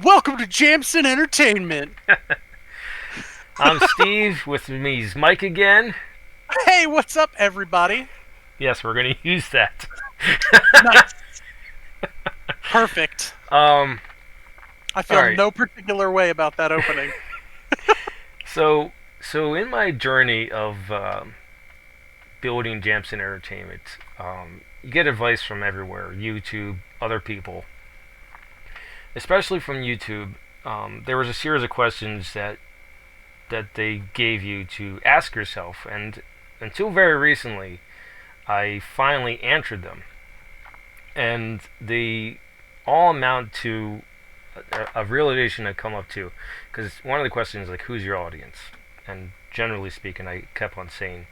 Welcome to Jamsin Entertainment. I'm Steve. With me is Mike again. Hey, what's up, everybody? Yes, we're gonna use that. Nice. Perfect. um. I All feel right. no particular way about that opening. So in my journey of building Jamsin Entertainment, you get advice from everywhere: YouTube, other people, especially from YouTube. There was a series of questions that they gave you to ask yourself, and until very recently, I finally answered them, and they all amount to a realization I come up to, because one of the questions is like, who's your audience? And generally speaking, I kept on saying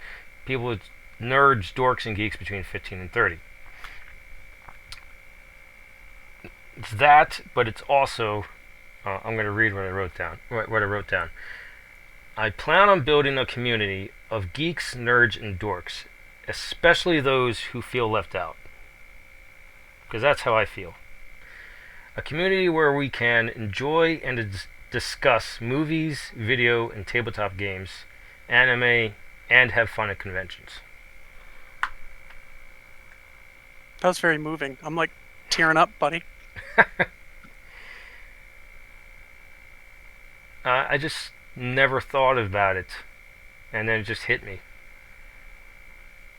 people, nerds, dorks, and geeks between 15 and 30. It's that, but it's also I'm going to read what I wrote down. What I wrote down. I plan on building a community of geeks, nerds, and dorks, especially those who feel left out, because that's how I feel. A community where we can enjoy and discuss movies, video, and tabletop games, anime, and have fun at conventions. That was very moving. I'm like tearing up, buddy. I just never thought about it, and then it just hit me.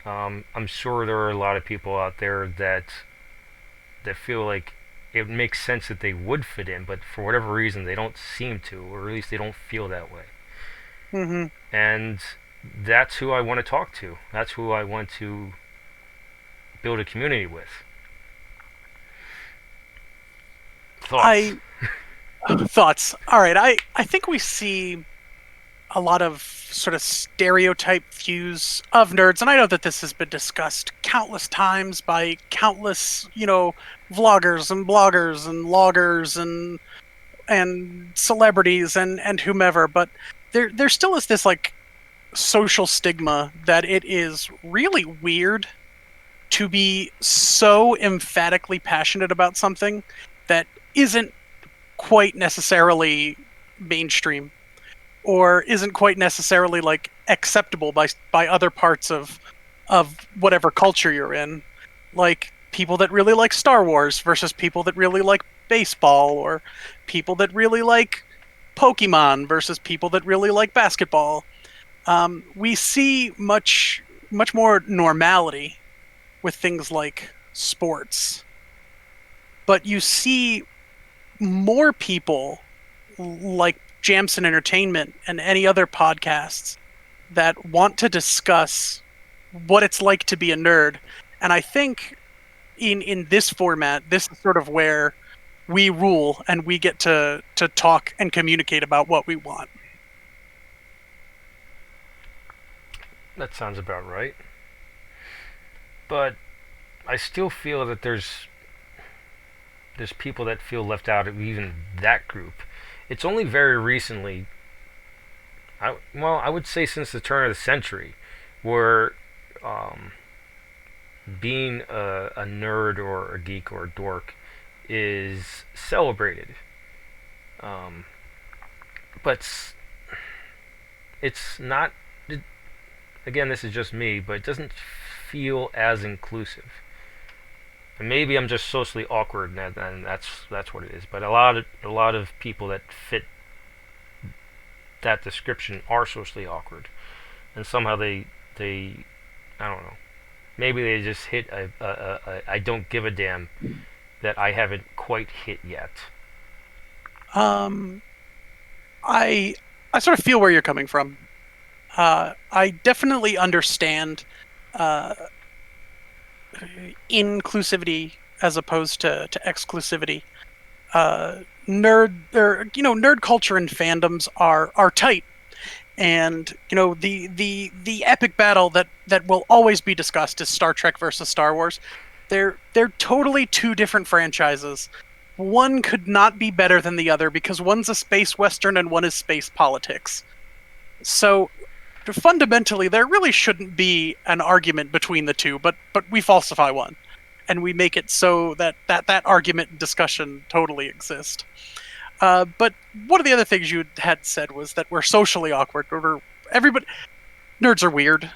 I'm sure there are a lot of people out there that feel like it makes sense that they would fit in, but for whatever reason they don't seem to, or at least they don't feel that way. Mm-hmm. And that's who I want to talk to. That's who I want to build a community with. Thoughts? I thoughts. All right. I think we see a lot of sort of stereotype views of nerds, and I know that this has been discussed countless times by countless, vloggers and bloggers and loggers and celebrities and whomever, but there still is this like social stigma that it is really weird to be so emphatically passionate about something that isn't quite necessarily mainstream or isn't quite necessarily like acceptable by other parts of whatever culture you're in, like people that really like Star Wars versus people that really like baseball, or people that really like Pokemon versus people that really like basketball. We see much more normality with things like sports, but you see more people like Jamsin Entertainment and any other podcasts that want to discuss what it's like to be a nerd. And I think in this format, this is sort of where we rule and we get to talk and communicate about what we want. That sounds about right. But I still feel that there's people that feel left out of even that group. It's only very recently, I would say since the turn of the century, where um, being a nerd or a geek or a dork is celebrated. Um, but it's not. Again, this is just me, but it doesn't feel as inclusive. And maybe I'm just socially awkward, and that's what it is. But a lot of people that fit that description are socially awkward, and somehow they I don't know. Maybe they just hit a I don't give a damn that I haven't quite hit yet. Um, I I sort of feel where you're coming from. I definitely understand uh, inclusivity as opposed to exclusivity. Nerd culture and fandoms are tight, and the epic battle that will always be discussed is Star Trek versus Star Wars. They're totally two different franchises. One could not be better than the other because one's a space western and one is space politics. So fundamentally, there really shouldn't be an argument between the two, but we falsify one, and we make it so that argument and discussion totally exist. But one of the other things you had said was that we're socially awkward. Everybody nerds are weird.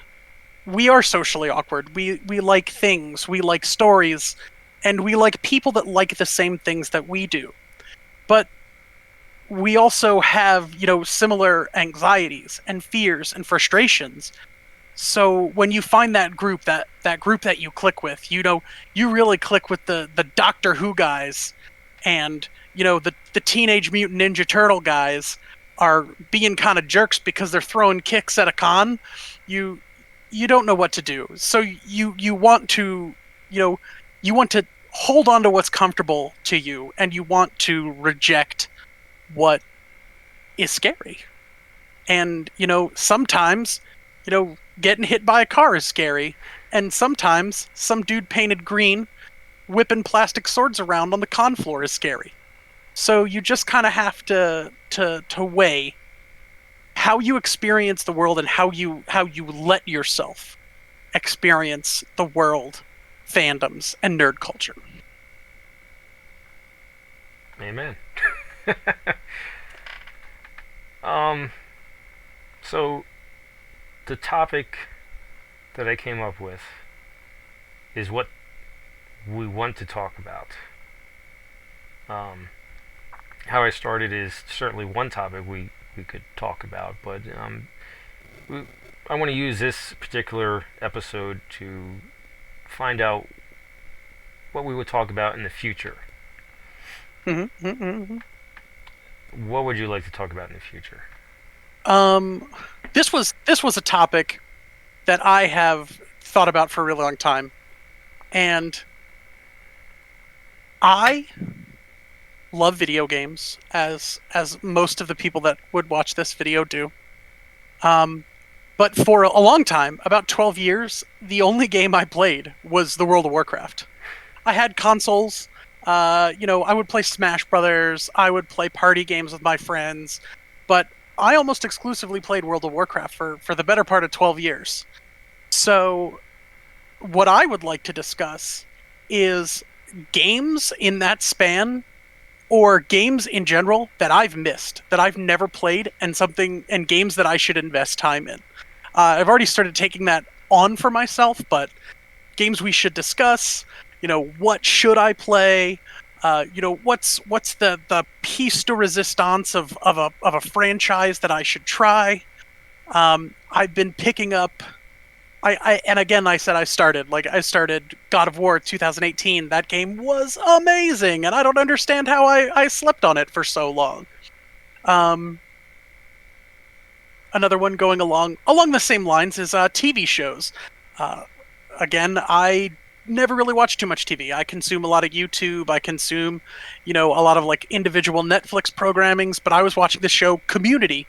We are socially awkward. We like things, we like stories, and we like people that like the same things that we do. But we also have, similar anxieties and fears and frustrations. So when you find that group that you click with, you really click with the Doctor Who guys, and the Teenage Mutant Ninja Turtle guys are being kind of jerks because they're throwing kicks at a con. You you don't know what to do. So you want to you know you want to hold on to what's comfortable to you, and you want to reject what is scary. And sometimes getting hit by a car is scary, and sometimes some dude painted green whipping plastic swords around on the con floor is scary. So you just kind of have to weigh how you experience the world and how you let yourself experience the world, fandoms, and nerd culture. Amen. um, so the topic that I came up with is what we want to talk about. Um, how I started is certainly one topic we could talk about, but we, I want to use this particular episode to find out what we would talk about in the future. Mm-hmm, mm-hmm, mm-hmm. What would you like to talk about in the future? Um, this was a topic that I have thought about for a really long time, and I love video games, as most of the people that would watch this video do. Um, but for a long time, about 12 years, the only game I played was the World of Warcraft. I had consoles. I would play Smash Brothers. I would play party games with my friends, but I almost exclusively played World of Warcraft for the better part of 12 years. So, what I would like to discuss is games in that span, or games in general that I've missed, that I've never played, and games that I should invest time in. I've already started taking that on for myself, but games we should discuss. What should I play? What's the piece de resistance of a franchise that I should try? I've been picking up. And again, I started God of War 2018. That game was amazing, and I don't understand how I slept on it for so long. Um, Another one going along the same lines is TV shows. Uh, Again, I never really watch too much TV. I consume a lot of YouTube. I consume, a lot of like individual Netflix programmings. But I was watching the show Community,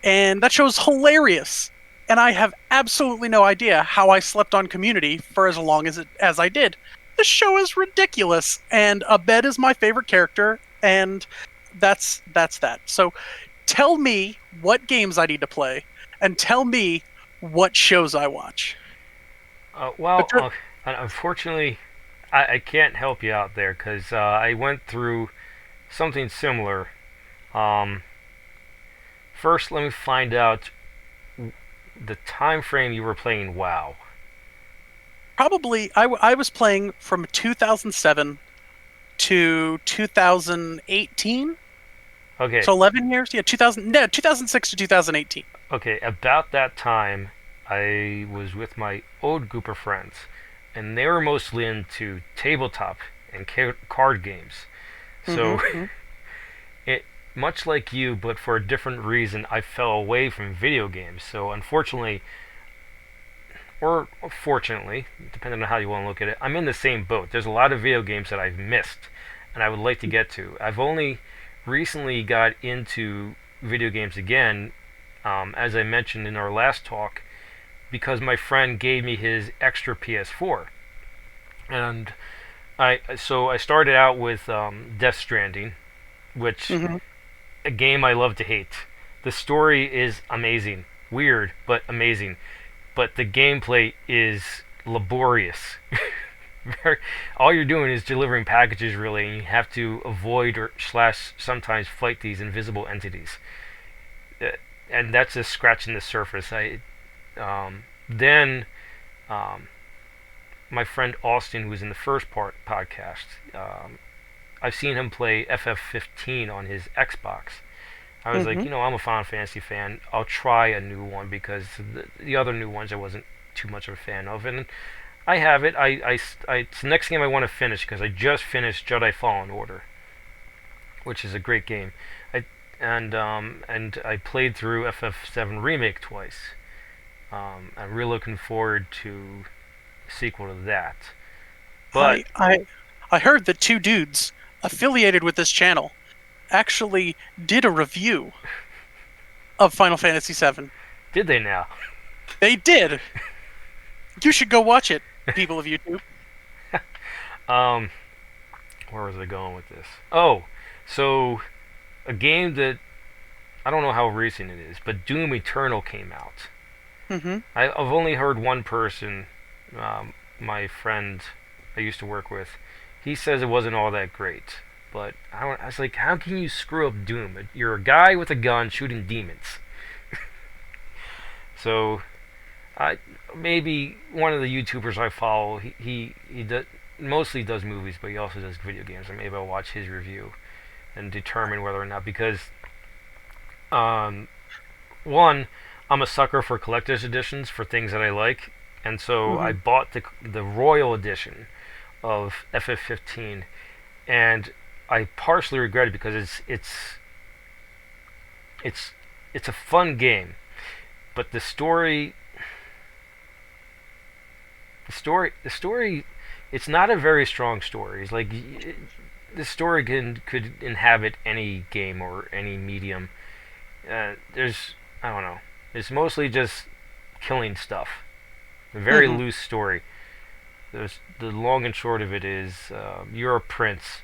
and that show's hilarious. And I have absolutely no idea how I slept on Community for as long as I did. The show is ridiculous, and Abed is my favorite character, and that's that. So tell me what games I need to play, and tell me what shows I watch. But Well, unfortunately, I can't help you out there because I went through something similar. Um, First, let me find out the time frame you were playing WoW. probably I was playing from 2007 to 2018. Okay, So 11 years? Yeah, 2000, no, 2006 to 2018. okay, about that time, I was with my old group of friends, and they were mostly into tabletop and card games. So, Mm-hmm. it much like you, but for a different reason, I fell away from video games. So, unfortunately, or fortunately, depending on how you want to look at it, I'm in the same boat. There's a lot of video games that I've missed, and I would like to get to. I've only recently got into video games again, as I mentioned in our last talk, because my friend gave me his extra PS4, and I started out with Death Stranding, which Mm-hmm. a game I love to hate. The story is amazing, weird but amazing, but the gameplay is laborious. All you're doing is delivering packages, really, and you have to avoid or slash sometimes fight these invisible entities. Uh, and that's just scratching the surface. Then um, my friend Austin, who was in the first part podcast, I've seen him play FF15 on his Xbox. I was like, Mm-hmm. I'm a Final Fantasy fan. I'll try a new one because the other new ones I wasn't too much of a fan of. And I have it. It's the next game I want to finish because I just finished Jedi Fallen Order, which is a great game. I and I played through FF7 Remake twice. I'm really looking forward to a sequel to that. But I I I heard that two dudes affiliated with this channel actually did a review of Final Fantasy VII. did they now? They did. You should go watch it, people of YouTube. Um, where was I going with this? Oh, so a game that I don't know how recent it is, but Doom Eternal came out. Mm-hmm. I've only heard one person, my friend I used to work with, he says it wasn't all that great. But I was like, how can you screw up Doom? You're a guy with a gun shooting demons. So, I maybe one of the YouTubers I follow, mostly does movies, but he also does video games. And maybe I'll watch his review and determine whether or not because um, one, I'm a sucker for collector's editions for things that I like, and so I Mm-hmm. bought the Royal Edition of FF15, and I partially regret it because it's it's a fun game, but the story, it's not a very strong story. It's like the story could inhabit any game or any medium. There's I don't know. It's mostly just killing stuff. A very Mm-hmm. loose story. The long and short of it is you're a prince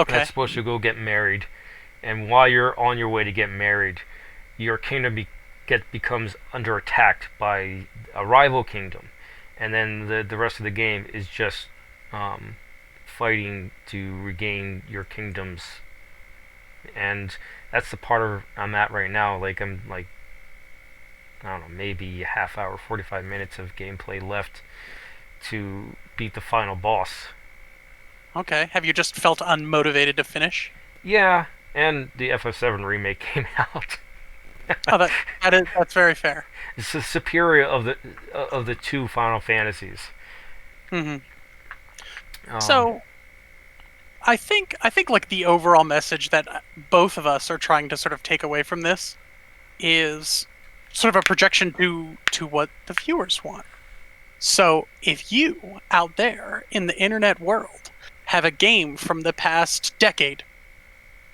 that's Okay. supposed to go get married, and while you're on your way to get married, your kingdom becomes under attack by a rival kingdom, and then the rest of the game is just um, fighting to regain your kingdoms, and that's the part of I'm at right now. Like I'm like I don't know, maybe a half hour, 45 minutes of gameplay left to beat the final boss. Okay. Have you just felt unmotivated to finish? Yeah, and the FF7 remake came out. Oh, that's very fair. It's the superior of the two Final Fantasies. Mm-hmm. Um, So I think like the overall message that both of us are trying to sort of take away from this is sort of a projection to what the viewers want. So if you out there in the internet world have a game from the past decade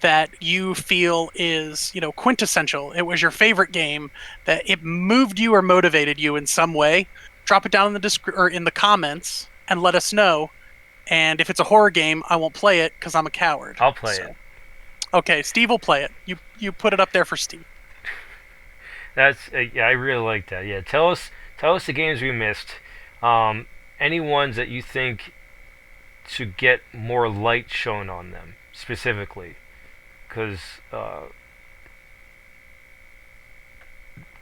that you feel is, quintessential, it was your favorite game, that it moved you or motivated you in some way, drop it down in the or in the comments and let us know. And if it's a horror game, I won't play it because I'm a coward. I'll play it. So, okay, Steve will play it. You put it up there for Steve. That's yeah, I really like that. Yeah, tell us the games we missed. Um, any ones that you think should get more light shown on them specifically, because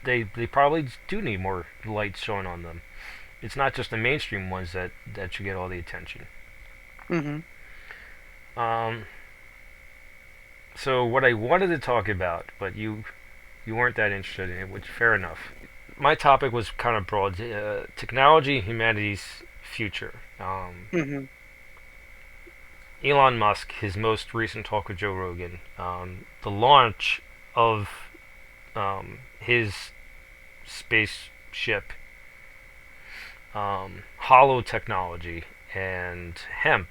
they probably do need more light shown on them. It's not just the mainstream ones that should get all the attention. Hmm. Um, so what I wanted to talk about, but you weren't that interested in it, which fair enough. My topic was kind of broad: technology, humanity's future. Hmm. Elon Musk, his most recent talk with Joe Rogan, the launch of his spaceship, hollow technology, and hemp,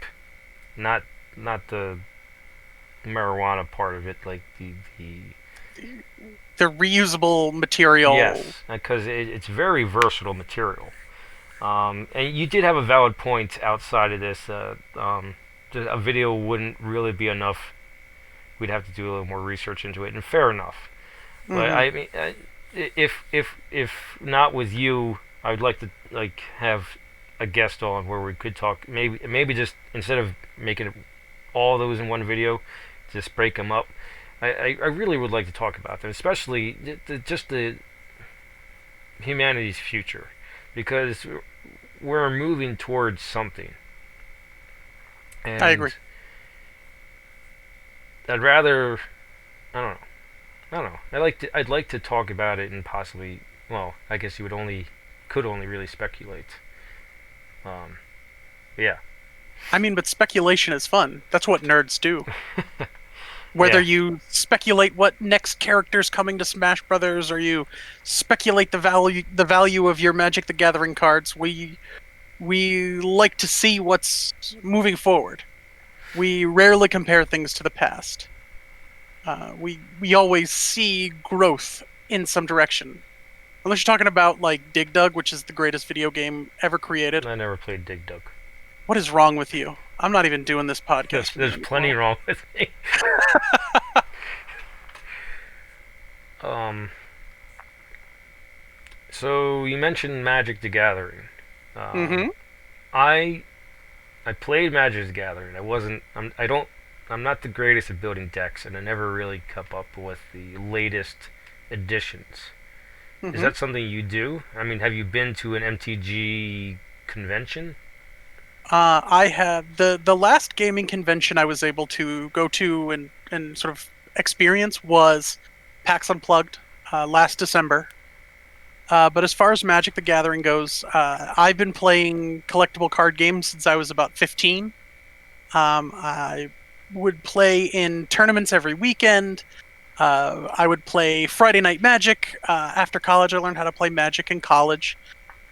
not not the marijuana part of it, like the The reusable material. yes, because it's very versatile material. And you did have a valid point outside of this. A video wouldn't really be enough. We'd have to do a little more research into it, and fair enough. But Hmm. I mean, if not with you, I would like to like have a guest on where we could talk. Maybe just instead of making all those in one video, just break them up. I really would like to talk about them, especially just the humanity's future, because we're moving towards something, I agree. and I'd rather I don't know. I don't know. I'd like to talk about it and possibly. Well, I guess you would only could only really speculate. Um, yeah, I mean, but speculation is fun. That's what nerds do. Whether yeah. you speculate what next character's coming to Smash Brothers, or you speculate the value of your Magic the Gathering cards, we like to see what's moving forward. We rarely compare things to the past. We always see growth in some direction. Unless you're talking about like Dig Dug, which is the greatest video game ever created. I never played Dig Dug. What is wrong with you? I'm not even doing this podcast with you There's plenty anymore. wrong with me. Um, so you mentioned Magic the Gathering. Um, Mm-hmm. I I played Magic the Gathering. I don't. I'm not the greatest at building decks, and I never really kept up with the latest editions. Is Mm-hmm. that something you do? I mean, have you been to an MTG convention? I had the last gaming convention I was able to go to and sort of experience was PAX Unplugged last December. But as far as Magic the Gathering goes, I've been playing collectible card games since I was about 15. I would play in tournaments every weekend. I would play Friday Night Magic. After college, I learned how to play Magic in college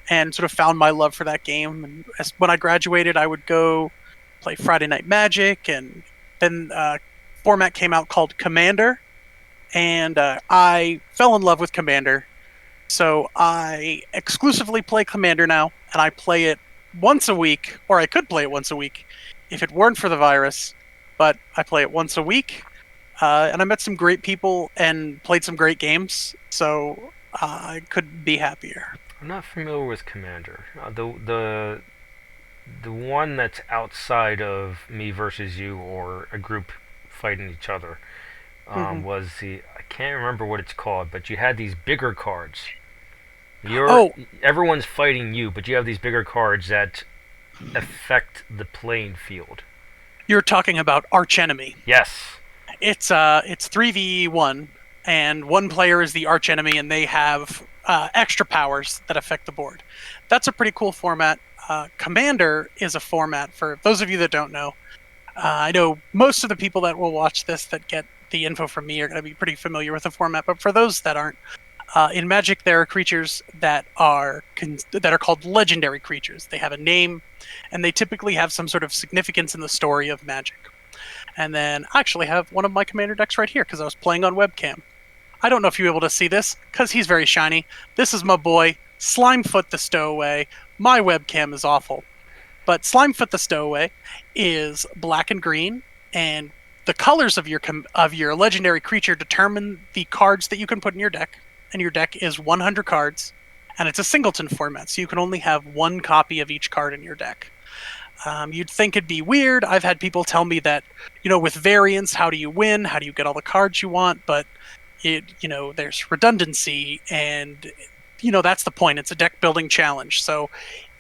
and sort of found my love for that game. And when I graduated, I would go play Friday Night Magic, and then format came out called Commander, and I fell in love with Commander. So I exclusively play Commander now, and I play it once a week, or I could play it once a week if it weren't for the virus. But I play it once a week, and I met some great people and played some great games. So I couldn't be happier. I'm not familiar with Commander. The one that's outside of me versus you or a group fighting each other Hmm. was the I can't remember what it's called, but you had these bigger cards. You're Oh, Everyone's fighting you, but you have these bigger cards that affect the playing field. you're talking about Arch Enemy. Yes. It's 3v1, and one player is the arch enemy, and they have extra powers that affect the board. That's a pretty cool format. Commander is a format for those of you that don't know. I know most of the people that will watch this that get the info from me are going to be pretty familiar with the format, but for those that aren't, in Magic there are creatures that are called legendary creatures. They have a name, and they typically have some sort of significance in the story of Magic. And then I actually have one of my commander decks right here because I was playing on webcam. I don't know if you're able to see this because he's very shiny. This is my boy, Slimefoot the Stowaway. My webcam is awful. But Slimefoot the Stowaway is black and green, and the colors of your legendary creature determine the cards that you can put in your deck. And your deck is 100 cards, and it's a singleton format, so you can only have one copy of each card in your deck. You'd think it'd be weird. I've had people tell me that, with variants, how do you win? How do you get all the cards you want? But there's redundancy, and that's the point. It's a deck building challenge. So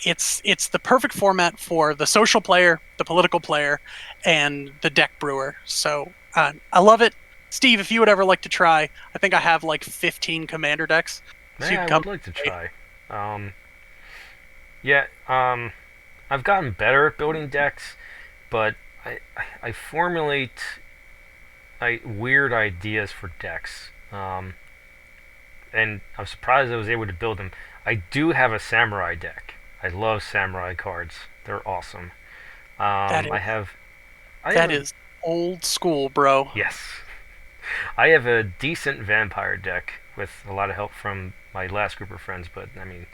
it's the perfect format for the social player, the political player, and the deck brewer. So I love it. Steve, if you would ever like to try, I think I have like 15 commander decks. So you Man, can I come. would like to try. Um, yeah, I've gotten better at building decks, but I formulate weird ideas for decks. And I'm surprised I was able to build them. I do have a samurai deck. I love samurai cards. They're awesome. That I is have I have that a is old school, bro. yes. I have a decent vampire deck with a lot of help from my last group of friends, but I mean,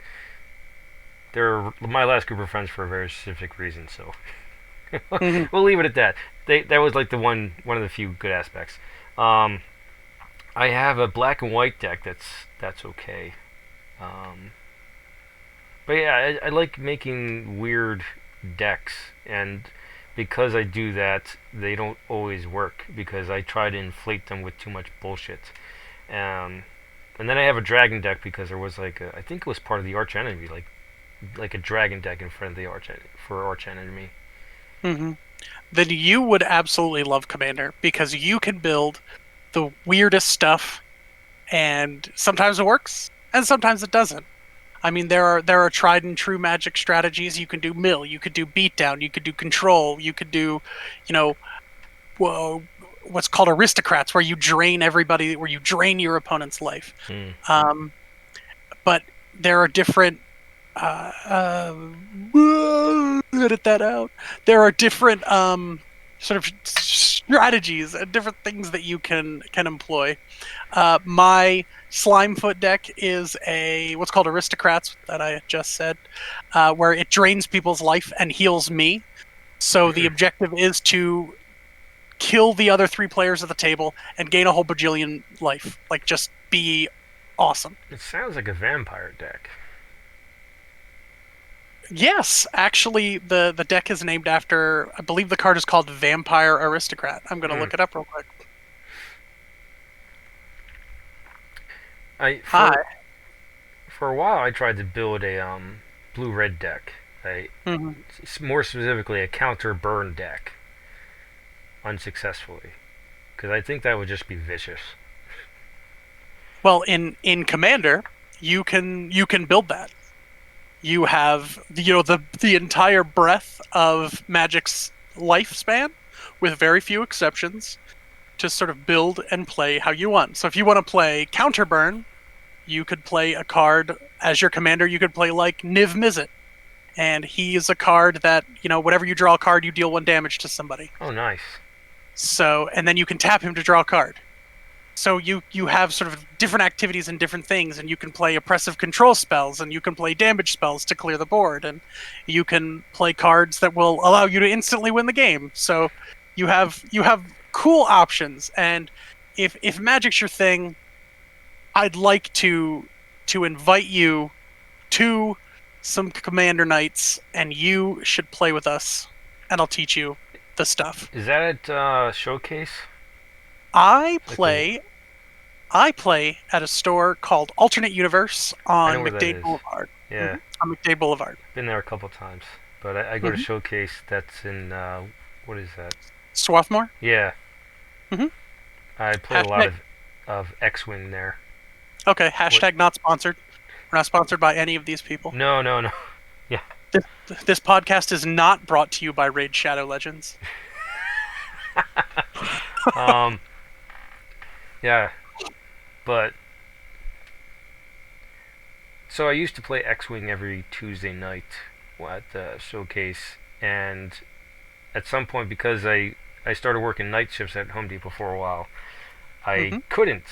they're my last group of friends for a very specific reason. So Mhm. we'll leave it at that. That was like the one of the few good aspects. Um, I have a black and white deck that's okay. Um, But yeah, I like making weird decks, and because I do that, they don't always work because I try to inflate them with too much bullshit. Um, and then I have a dragon deck because there was I think it was part of the arch enemy, like a dragon deck in front of the arch enemy. Hmm. Then you would absolutely love Commander because you can build the weirdest stuff, and sometimes it works, and sometimes it doesn't. I mean, there are tried and true Magic strategies. You can do mill, you could do beatdown, you could do control, you could do, you know, whoa, what's called aristocrats, where you drain everybody, where you drain your opponent's life. Hmm. Um, but there are different. Edit that out. There are different sort of strategies and different things that you can employ. My Slimefoot deck is a what's called aristocrats that I just said, where it drains people's life and heals me. So the objective is to kill the other three players at the table and gain a whole bajillion life. Like just be awesome. It sounds like a vampire deck. Yes, actually, the deck is named after. I believe the card is called Vampire Aristocrat. I'm gonna Hmm. look it up real quick. I Hi. for a while I tried to build a blue red deck. Hmm. More specifically a counter burn deck, unsuccessfully, because I think that would just be vicious. Well, in Commander, you can build that. You have the entire breadth of Magic's lifespan, with very few exceptions, to sort of build and play how you want. So if you want to play Counterburn, you could play a card as your commander. You could play like Niv Mizzet, and he is a card that whenever you draw a card, you deal 1 damage to somebody. Oh, nice. So and then you can tap him to draw a card. So you have sort of different activities and different things, and you can play oppressive control spells, and you can play damage spells to clear the board, and you can play cards that will allow you to instantly win the game. So you have cool options, and if Magic's your thing, I'd like to invite you to some Commander nights, and you should play with us, and I'll teach you the stuff. Is that at Showcase? I Like the play I play at a store called Alternate Universe I know on where that McDade is. Boulevard. Yeah, On McDade Boulevard. been there a couple times. But I go to Hmm. Showcase. That's in what is that? Swarthmore. Yeah, Hmm. I play a lot Hashtag. of X-wing there. Okay. What? Hashtag not sponsored. We're not sponsored by any of these people. No, no, no. Yeah. This, this podcast is not brought to you by Raid Shadow Legends. Um. Yeah. But so I used to play X-wing every Tuesday night at the Showcase, and at some point because I started working night shifts at Home Depot for a while, I Hmm. couldn't.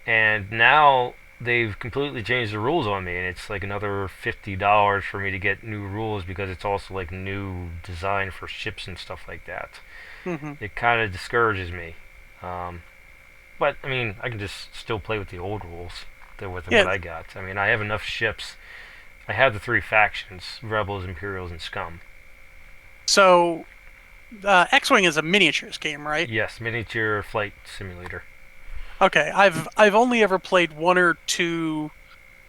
And now they've completely changed the rules on me, and it's like another $50 for me to get new rules because it's also like new design for ships and stuff like that. Hmm. It kind of discourages me. Um, but I mean, I can just still play with the old rules with what Yeah. I got. I mean, I have enough ships. I have the three factions: Rebels, Imperials, and Scum. So X-wing is a miniatures game, right? Yes, miniature flight simulator. Okay. I've only ever played one or two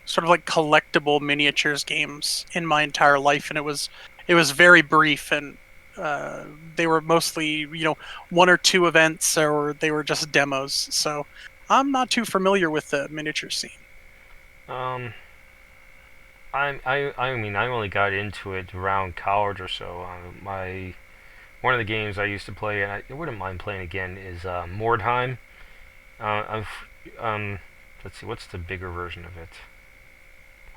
sort of like collectible miniatures games in my entire life, and it was very brief, and they were mostly one or two events, or they were just demos. So I'm not too familiar with the miniature scene. Um, I mean, I only got into it around college or so. My one of the games I used to play, and I wouldn't mind playing again, is Mordheim. I've let's see, what's the bigger version of it?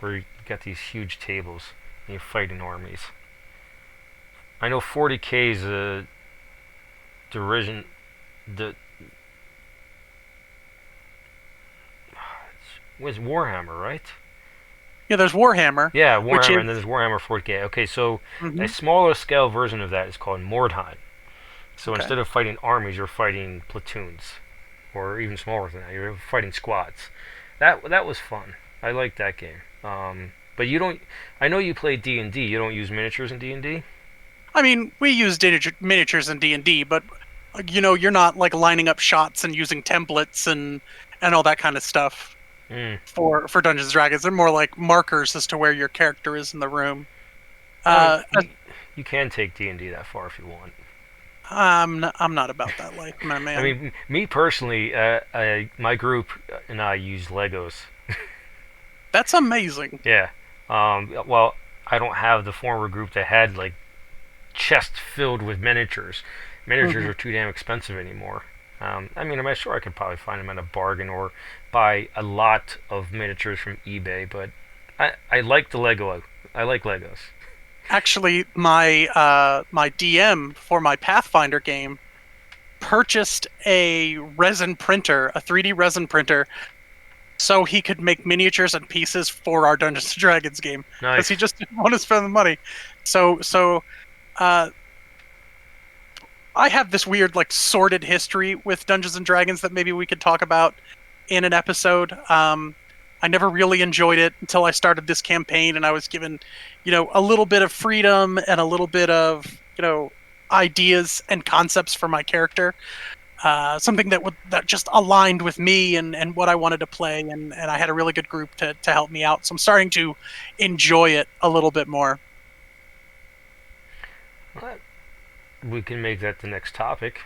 Where you got these huge tables and you're fighting armies. I know 40K is a derision. The was Warhammer, right? Yeah, there's Warhammer, Yeah, which Warhammer, is and then there's Warhammer 40K. Okay, so a mhm, smaller scale version of that is called Mordheim. So okay. instead of fighting armies, you're fighting platoons, or even smaller than that. You're fighting squads. That was fun. I liked that game. But you don't. I know you play D&D. You don't use miniatures in D&D. I mean, we use miniatures in D&D, but you're not like lining up shots and using templates and all that kind of stuff Mm. for Dungeons and Dragons. They're more like markers as to where your character is in the room. Well, I mean, Uh, you can take D&D that far if you want. I'm not about that life, my I man. mean, me personally, my group and I use Legos. That's amazing. Yeah. Well, I don't have the former group that had like chests filled with miniatures. Miniatures Hmm. are too damn expensive anymore. I mean, I'm sure I could probably find them at a bargain or buy a lot of miniatures from eBay, but I like the Lego. I like Legos. Actually, my DM for my Pathfinder game purchased a resin printer, a 3D resin printer, so he could make miniatures and pieces for our Dungeons and Dragons game because he Nice. just didn't want to spend the money. So uh, I have this weird like sordid history with Dungeons and Dragons that maybe we could talk about in an episode. I never really enjoyed it until I started this campaign, and I was given, a little bit of freedom and a little bit of, ideas and concepts for my character. Something that just aligned with me and what I wanted to play, and I had a really good group to help me out. So I'm starting to enjoy it a little bit more. Well, we can make that the next topic.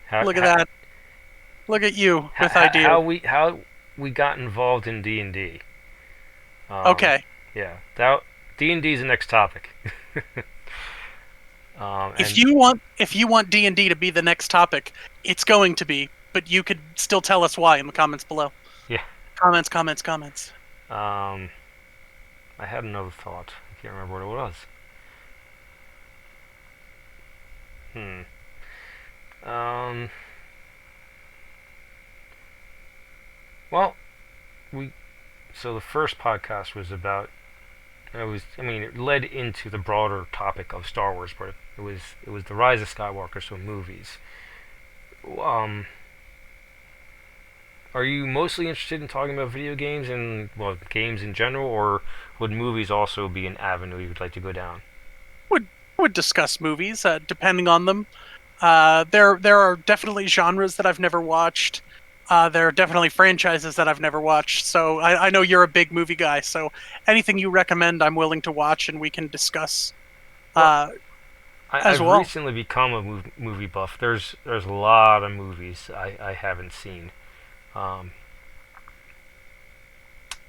How Look at how that! Look at you with how, ideas. how we got involved in D&D. Okay, Yeah, that D&D is the next topic. if And you want D&D to be the next topic, it's going to be, but you could still tell us why in the comments below. yeah, Comments. um, I had another thought. I can't remember what it was. Hmm. Um. Well, we so the first podcast was about. It was. I mean, it led into the broader topic of Star Wars, but it was the Rise of Skywalker, so movies. Um. Are you mostly interested in talking about video games and well, games in general, or would movies also be an avenue you'd like to go down? Would discuss movies depending on them. There are definitely genres that I've never watched. There are definitely franchises that I've never watched. So I know you're a big movie guy. So anything you recommend, I'm willing to watch, and we can discuss Well, uh, as I've well. recently become a movie buff. There's a lot of movies I haven't seen. Um,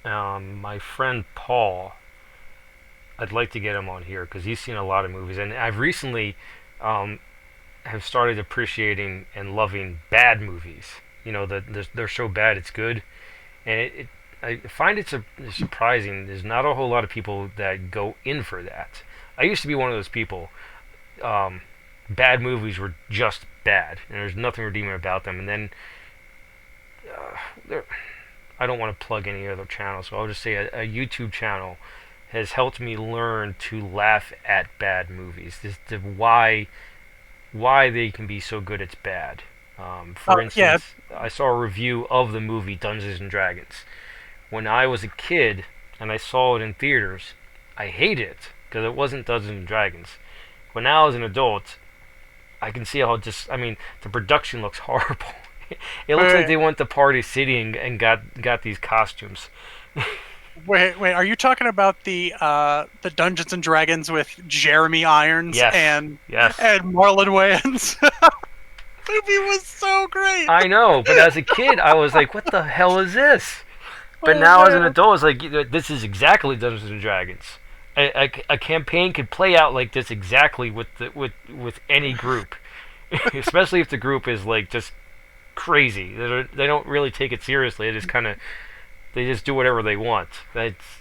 my friend Paul, I'd like to get him on here because he's seen a lot of movies, and I've recently um, have started appreciating and loving bad movies. You know that they're so bad it's good, and I find it surprising. There's not a whole lot of people that go in for that. I used to be one of those people. Um, Bad movies were just bad, and there's nothing redeeming about them. And then uh, I don't want to plug any other channel, so I'll just say a YouTube channel has helped me learn to laugh at bad movies. This the why they can be so good it's bad. For Yeah, instance, I saw a review of the movie Dungeons and Dragons. When I was a kid and I saw it in theaters, I hated it because it wasn't Dungeons and Dragons. When now as an adult, I can see how just I mean the production looks horrible. It looks like wait, they went to Party City and got these costumes. wait. Are you talking about the Dungeons and Dragons with Jeremy Irons Yes, yes. and Marlon Wayans? Movie was so great. I know, but as a kid, I was like, "What the hell is this?" But Oh now, as an man. adult, it's like this is exactly Dungeons and Dragons. A campaign could play out like this exactly with any group, especially if the group is like just crazy. They don't really take it seriously. They just do whatever they want. That's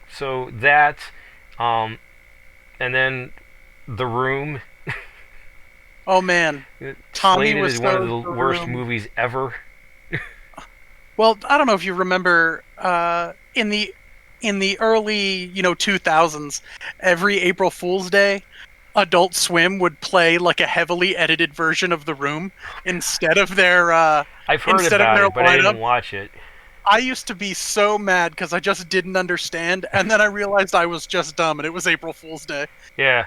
so that, um, and then the room Oh man. Tommy slated as one of Wiseau's the The worst Room. movies ever. Well, I don't know if you remember in the early, 2000s, every April Fool's Day, Adult Swim would play like a heavily edited version of The Room instead of their I've heard instead of about their it, but I lineup. didn't watch it. I used to be so mad because I just didn't understand, and then I realized I was just dumb, and it was April Fool's Day. Yeah.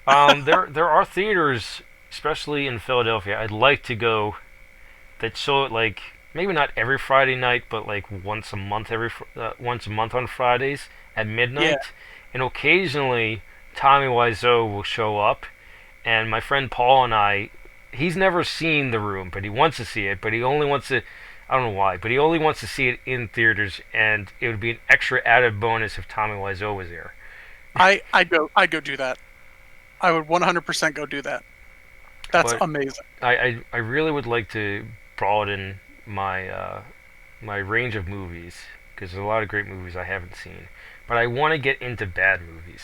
There are theaters, especially in Philadelphia, I'd like to go that show it like maybe not every Friday night, but like once a month on Fridays at Yeah, midnight, and occasionally Tommy Wiseau will show up, and my friend Paul and I, he's never seen The Room, but he wants to see it, but he only wants to. I don't know why, but he only wants to see it in theaters, and it would be an extra added bonus if Tommy Wiseau was there. I'd go do that. I would 100% go do that. That's But amazing. I really would like to broaden my my range of movies because there's a lot of great movies I haven't seen. But I want to get into bad movies.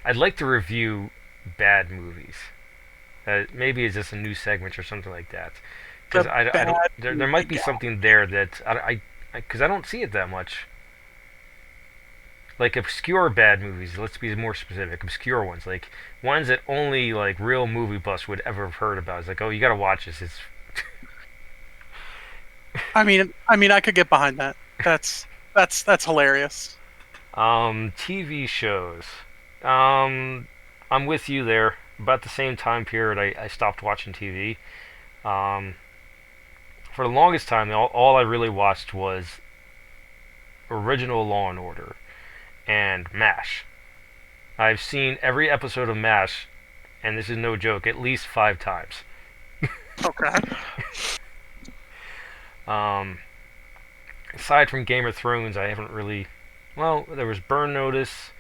I'd like to review bad movies. Maybe it's just a new segment or something like that. Because The I bad don't there might movie be gal. something there that because I don't see it that much. Like obscure bad movies. Let's be more specific. Obscure ones, like ones that only like real movie buffs would ever have heard about. It's like, oh, you gotta watch this. It's I mean, I could get behind that. That's hilarious. TV shows. Um, I'm with you there. About the same time period, I stopped watching TV. Um, for the longest time, all I really watched was original Law and Order and MASH. I've seen every episode of MASH, and this is no joke, at least 5 times. Okay. Um, aside from Game of Thrones, I haven't really. Well, there was Burn Notice,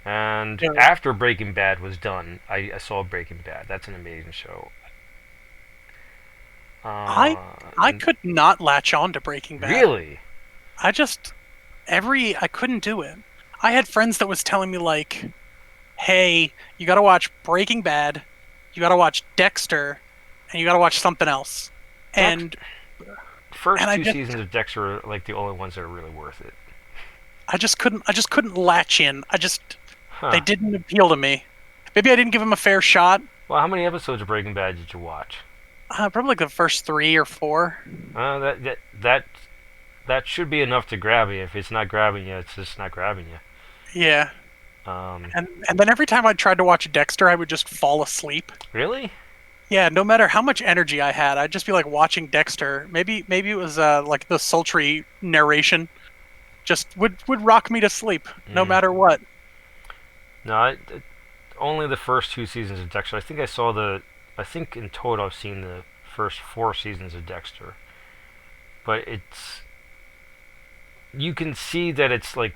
and Yeah. after Breaking Bad was done, I saw Breaking Bad. That's an amazing show. I I And could not latch on to Breaking Bad. really, I just I couldn't do it. I had friends that was telling me like, "Hey, you got to watch Breaking Bad, you got to watch Dexter, and you got to watch something else." Dex, And first and I two just seasons of Dexter are like the only ones that are really worth it. I just couldn't latch in. They Huh. didn't appeal to me. Maybe I didn't give them a fair shot. Well, how many episodes of Breaking Bad did you watch? Probably like the first 3 or 4. That should be enough to grab you. If it's not grabbing you, it's just not grabbing you. Yeah. Um, And then every time I tried to watch Dexter, I would just fall asleep. really? Yeah, no matter how much energy I had, I'd just be like watching Dexter. Maybe it was like the sultry narration just would rock me to sleep no Mm. matter what. No, only the first 2 seasons of Dexter. I think I saw the. I think in total I've seen the first 4 seasons of Dexter. But it's. You can see that it's like.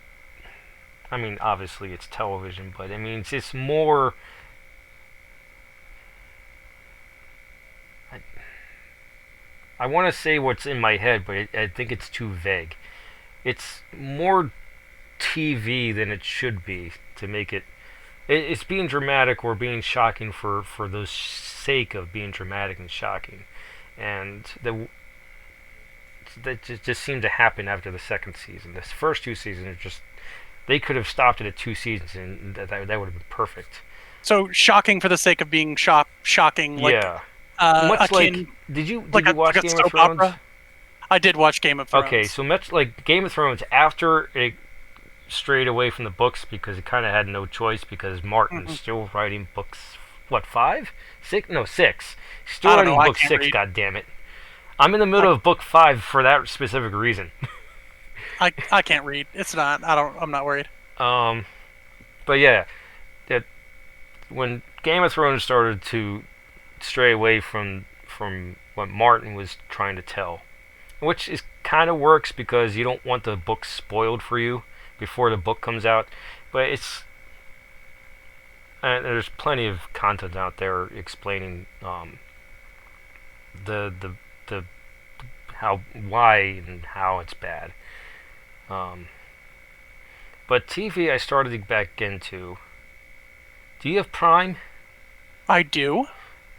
I mean, obviously it's television, but I mean, it's more. I, I want to say what's in my head, but I think it's too vague. It's more TV than it should be to make it. It's being dramatic or being shocking for the sake of being dramatic and shocking, and that just seemed to happen after the second season. The first 2 seasons are just they could have stopped it at 2 seasons and that would have been perfect. So shocking for the sake of being shocking, like Yeah, much like akin did you like watch a Game of soap Thrones? opera. I did watch Game of Okay, Thrones. so much like Game of Thrones after it strayed away from the books because it kind of had no choice because Martin's Hmm. still writing books. What, 5, 6? No, 6. He's still I don't know. writing I book can't 6. read. God damn it! I'm in the I middle of book 5 for that specific reason. I can't read. It's not. I don't. I'm not worried. um, but yeah, that when Game of Thrones started to stray away from what Martin was trying to tell, which is kind of works because you don't want the book spoiled for you before the book comes out, but it's and there's plenty of content out there explaining the the the how why and how it's bad. Um, but TV I started to get back into. Do you have Prime? I do.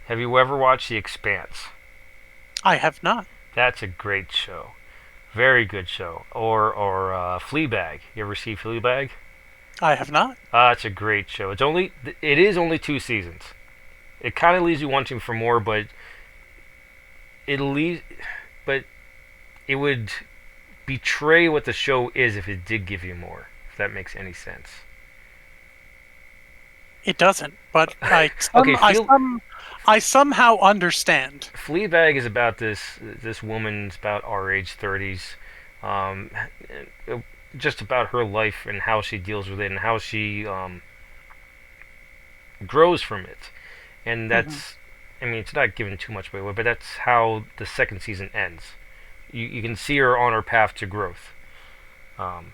Have you ever watched The Expanse? I have not. That's a great show. Very good show. Or Fleabag. You ever see Fleabag? I have not. It's a great show. It is only 2 seasons. It kind of leaves you wanting for more, but it leaves but it would betray what the show is if it did give you more. If that makes any sense. It doesn't, but Okay, I somehow understand. Fleabag is about this woman. It's about our age, 30s, um, just about her life and how she deals with it and how she grows from it. And Hmm. that's, I mean, it's not giving too much away, but that's how the second season ends. You can see her on her path to growth. Um,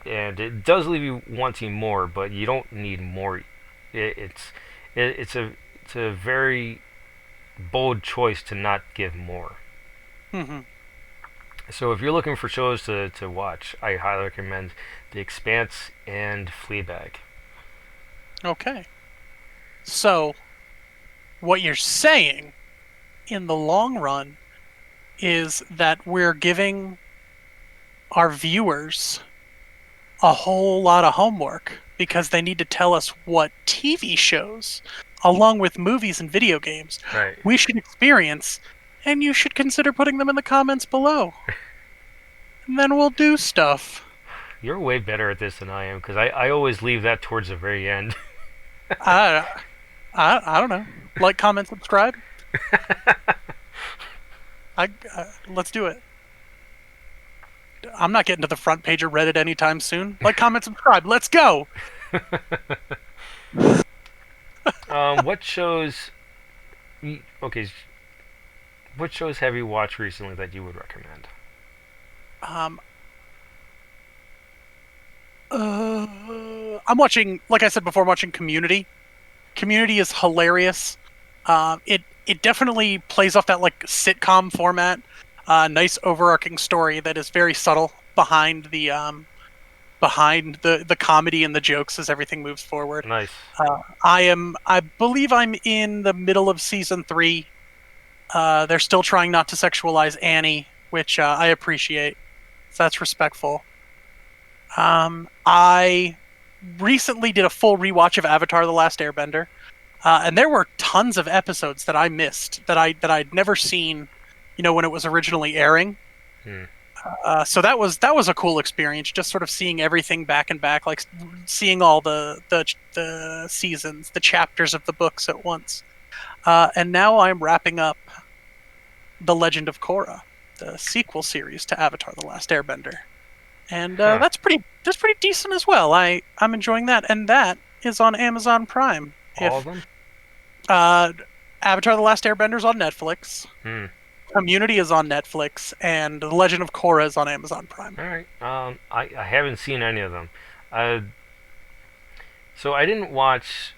and it does leave you wanting more, but you don't need more. It, it's it, it's a very bold choice to not give more. Hmm. So if you're looking for shows to watch, I highly recommend The Expanse and Fleabag. Okay. So, what you're saying in the long run is that we're giving our viewers a whole lot of homework because they need to tell us what TV shows, along with movies and video games, Right. we should experience, and you should consider putting them in the comments below. And then we'll do stuff. You're way better at this than I am because I always leave that towards the very end. I, I don't know. Like, comment, subscribe. Let's do it. I'm not getting to the front page of Reddit anytime soon. Like, comment, subscribe. Let's go. What shows? Okay, what shows have you watched recently that you would recommend? Um, I'm watching, like I said before, I'm watching Community. Community is hilarious. It definitely plays off that like sitcom format. Nice overarching story that is very subtle behind the comedy and the jokes as everything moves forward. Nice. I believe I'm in the middle of season 3. They're still trying not to sexualize Annie, which I appreciate. So that's respectful. I recently did a full rewatch of Avatar: The Last Airbender, and there were tons of episodes that I missed that I'd never seen, when it was originally airing. Hmm. So that was a cool experience, just sort of seeing everything back and back, like seeing all the seasons, the chapters of the books at once. And now I'm wrapping up The Legend of Korra, the sequel series to Avatar: The Last Airbender, and Huh. that's pretty decent as well. I'm enjoying that, and that is on Amazon Prime. All of If them? uh, Avatar: The Last Airbender is on Netflix, Hmm. Community is on Netflix, and The Legend of Korra is on Amazon Prime. All right. I haven't seen any of them. Uh, so I didn't watch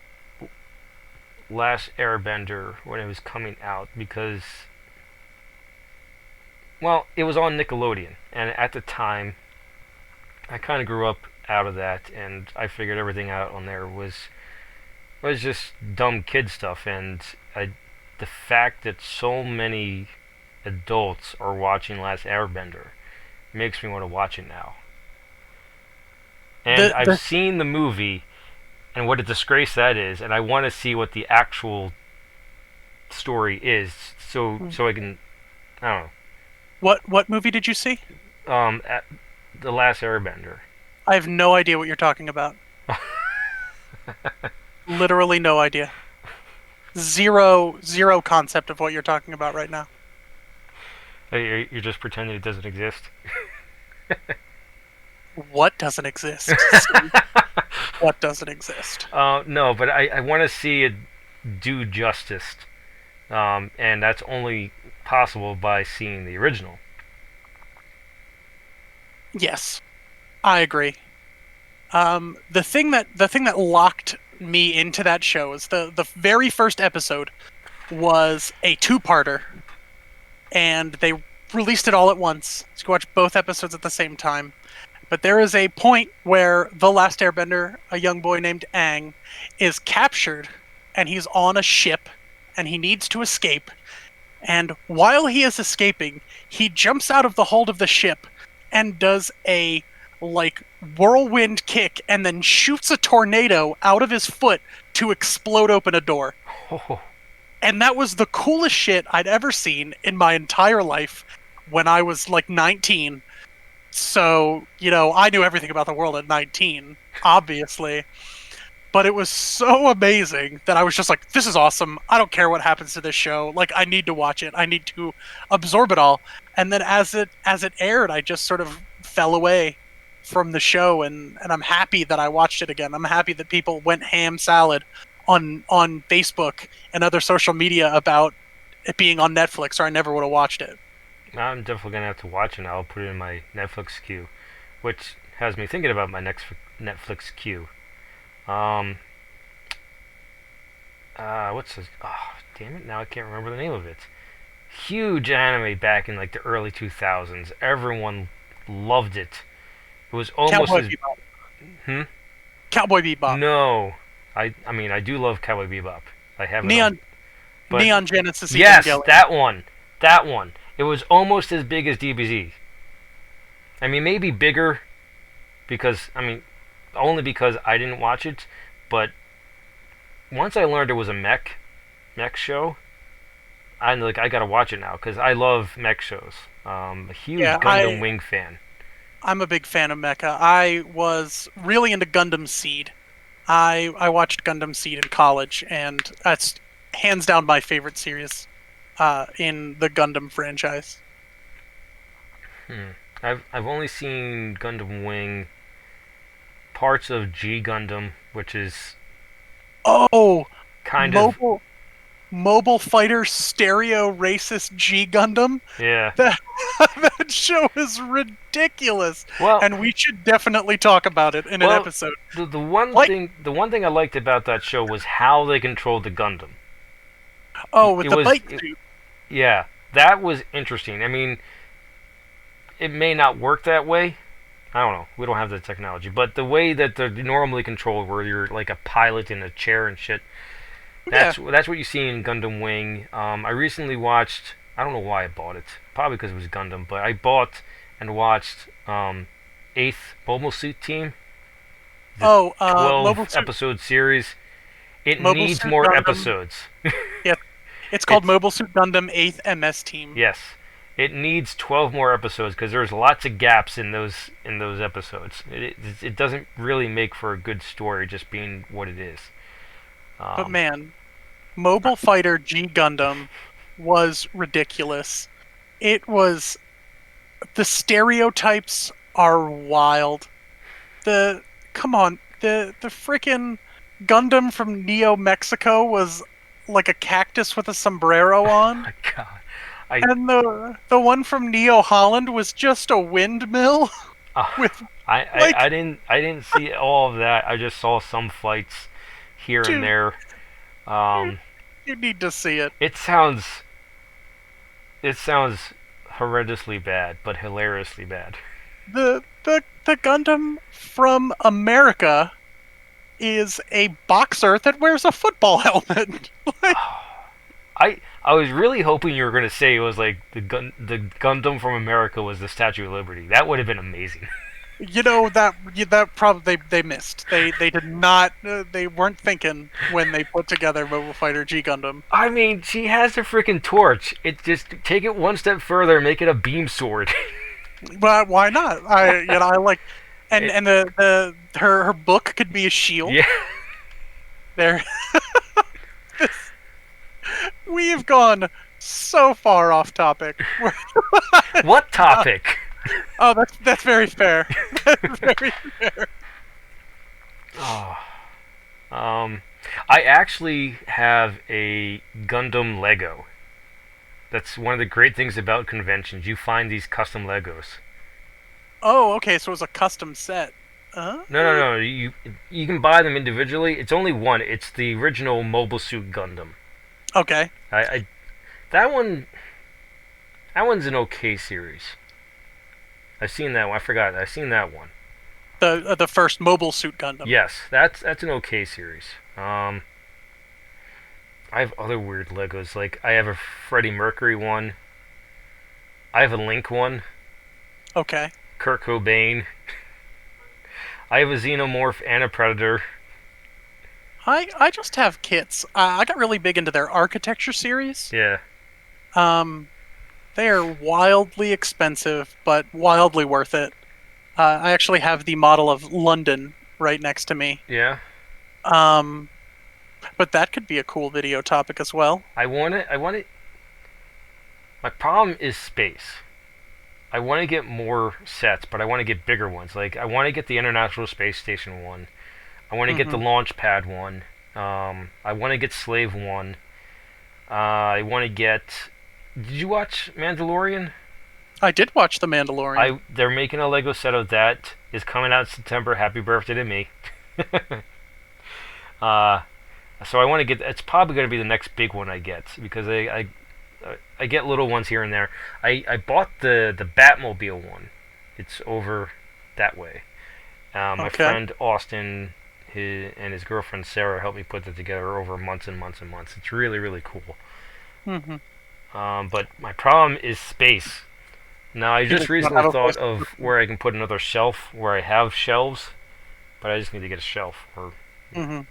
Last Airbender when it was coming out because, well, it was on Nickelodeon, and at the time, I kind of grew up out of that, and I figured everything out on there was just dumb kid stuff, and the fact that so many adults are watching Last Airbender makes me want to watch it now. And The I've the seen the movie and what a disgrace that is, and I want to see what the actual story is, so I can, I don't what movie did you see? know, the Last Airbender. I have no idea what you're talking about. Literally no idea. Zero concept of what you're talking about right now. You're just pretending it doesn't exist. What doesn't exist? Steve? What doesn't exist? No, but I want to see it do justice, and that's only possible by seeing the original. Yes, I agree. The thing that locked me into that show is the very first episode was a two-parter, and they released it all at once. So you can watch both episodes at the same time. But there is a point where the last Airbender, a young boy named Aang, is captured, and he's on a ship, and he needs to escape. And while he is escaping, he jumps out of the hold of the ship and does a like whirlwind kick and then shoots a tornado out of his foot to explode open a door. Oh, And that was the coolest shit I'd ever seen in my entire life. when I was like 19. So, I knew everything about the world at 19, obviously. But it was so amazing that I was just like, this is awesome. I don't care what happens to this show. Like, I need to watch it. I need to absorb it all. And then as it aired, I just sort of fell away from the show, and I'm happy that I watched it again. I'm happy that people went ham salad on Facebook and other social media about it being on Netflix, or I never would have watched it. I'm definitely gonna have to watch it. I'll put it in my Netflix queue, which has me thinking about my next Netflix queue. Um, what's this? Oh, damn it! Now I can't remember the name of it. Huge anime back in like the early 2000s. Everyone loved it. It was almost Cowboy as Bebop. hmm. Cowboy Bebop. No, I mean I do love Cowboy Bebop. I have it on, Neon but Neon Genesis yes, Evangelion. that one, that one. It was almost as big as DBZ. I mean maybe bigger because I mean only because I didn't watch it, but once I learned it was a mech show, I gotta watch it now because I love mech shows. A huge Yeah, Gundam Wing fan. I'm a big fan of Mecha. I was really into Gundam Seed. I watched Gundam Seed in college, and that's hands down my favorite series in the Gundam franchise. Hmm. I've only seen Gundam Wing, parts of G Gundam, which is Oh, kind of mobile mobile fighter stereo racist G Gundam. yeah. That that show is ridiculous, Well, and we should definitely talk about it in an well, episode. the Like, the one thing I liked about that show was how they controlled the Gundam. oh, with It the was bike it, suit. yeah, that was interesting. I mean, it may not work that way. I don't know. We don't have the technology, but the way that they're normally controlled, where you're like a pilot in a chair and shit, Yeah. that's what you see in Gundam Wing. I recently watched. I don't know why I bought it. Probably because it was Gundam, but I bought and watched Eighth Mobile Suit Team, the Oh, 12 episode series. It Mobile needs Suit more Gundam. episodes. Yeah, it's called It's Mobile Suit Gundam 8th MS Team. yes, it needs 12 more episodes because there's lots of gaps in those episodes. It doesn't really make for a good story just being what it is. But Um, man, Mobile Fighter G Gundam was ridiculous. It was the stereotypes are wild. The Come on, the freaking Gundam from Neo Mexico was like a cactus with a sombrero on, my God, I and the one from Neo Holland was just a windmill uh, with like, I didn't see all of that. I just saw some fights here and dude, there. you, Um, you need to see it. it sounds it sounds horrendously bad, but hilariously bad. The Gundam from America is a boxer that wears a football helmet. Like, I was really hoping you were going to say it was like the Gundam from America was the Statue of Liberty. That would have been amazing. that probably they missed. They did not. They weren't thinking when they put together Mobile Fighter G Gundam. I mean, she has a freaking torch. It just take it one step further and make it a beam sword. But why not? I like, and it, and the her book could be a shield. yeah. There, we've gone so far off topic. What topic? Oh, that's very fair. That's very fair. Oh, I actually have a Gundam Lego. That's one of the great things about conventions. You find these custom Legos. Oh, okay. So it was a custom set. Uh, No. You can buy them individually. It's only one. It's the original Mobile Suit Gundam. okay. I that one that one's an okay series. I've seen that one. I forgot. I've seen that one. The first Mobile Suit Gundam. Yes, that's an okay series. I have other weird Legos. Like I have a Freddie Mercury one. I have a Link one. Okay. Kurt Cobain. I have a Xenomorph and a Predator. I just have kits. I got really big into their architecture series. Yeah. Um, They are wildly expensive, but wildly worth it. I actually have the model of London right next to me. Yeah, Um, but that could be a cool video topic as well. I want it. I want it. My problem is space. I want to get more sets, but I want to get bigger ones. Like I want to get the International Space Station one. I want to get the Hmm. launch pad one. I want to get Slave one. I want to get. Did you watch Mandalorian? I did watch The Mandalorian. They're making a Lego set of that. Is coming out in September. Happy birthday to me. uh, so I want to get. It's probably going to be the next big one I get because I get little ones here and there. I bought the Batmobile one. It's over that way. My Okay. friend Austin and his girlfriend Sarah helped me put that together over months and months and months. It's really really cool. Hmm. But my problem is space. Now I You just just don't recently have a thought place. of where I can put another shelf where I have shelves, but I just need to get a shelf or Hmm.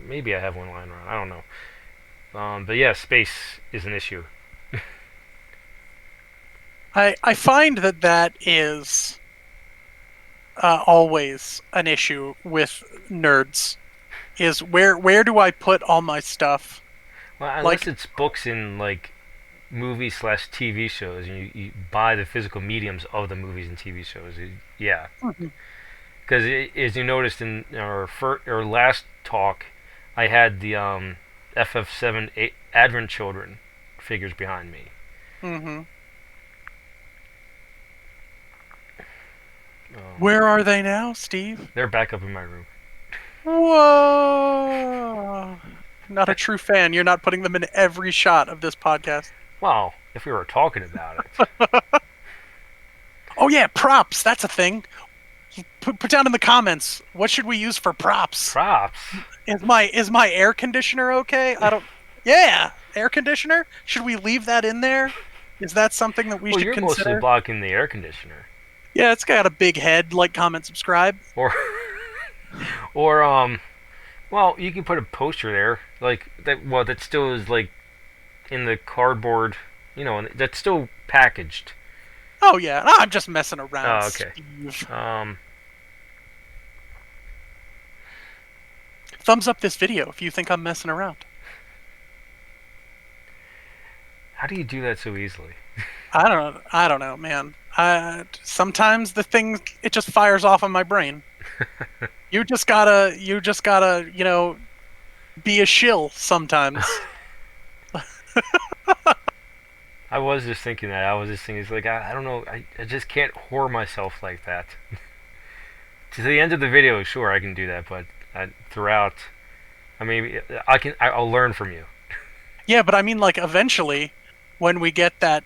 maybe I have one lying around. I don't know. But yeah, space is an issue. I find that that is always an issue with nerds. Is where do I put all my stuff? Well, unless Like, it's books in like movies slash TV shows, and you buy the physical mediums of the movies and TV shows. Yeah, mhm. because as you noticed in our last talk, I had the FF7 Advent Children figures behind me. Hmm. Um, Where are they now, Steve? they're back up in my room. Whoa! Not a true fan. You're not putting them in every shot of this podcast. Well, if we were talking about it, Oh yeah, props. That's a thing. Put down in the comments. What should we use for props? props. Is my air conditioner okay? I don't. Yeah, air conditioner. Should we leave that in there? Is that something that we Well, should you're mostly consider? blocking the air conditioner, Yeah, it's got a big head. Like, comment, subscribe. or or well, you can put a poster there, like that. Well, that still is like in the cardboard, that's still packaged. Oh yeah, I'm just messing around, Oh, okay. Steve. Um, Thumbs up this video if you think I'm messing around. how do you do that so easily? I don't know, man. Sometimes the thing it just fires off on my brain. You just gotta, be a shill sometimes. I was just thinking that. I was just thinking, it's like, I don't know. I just can't whore myself like that. To the end of the video, sure, I can do that, but throughout, I mean, I'll learn from you. Yeah, but I mean, like, eventually, when we get that,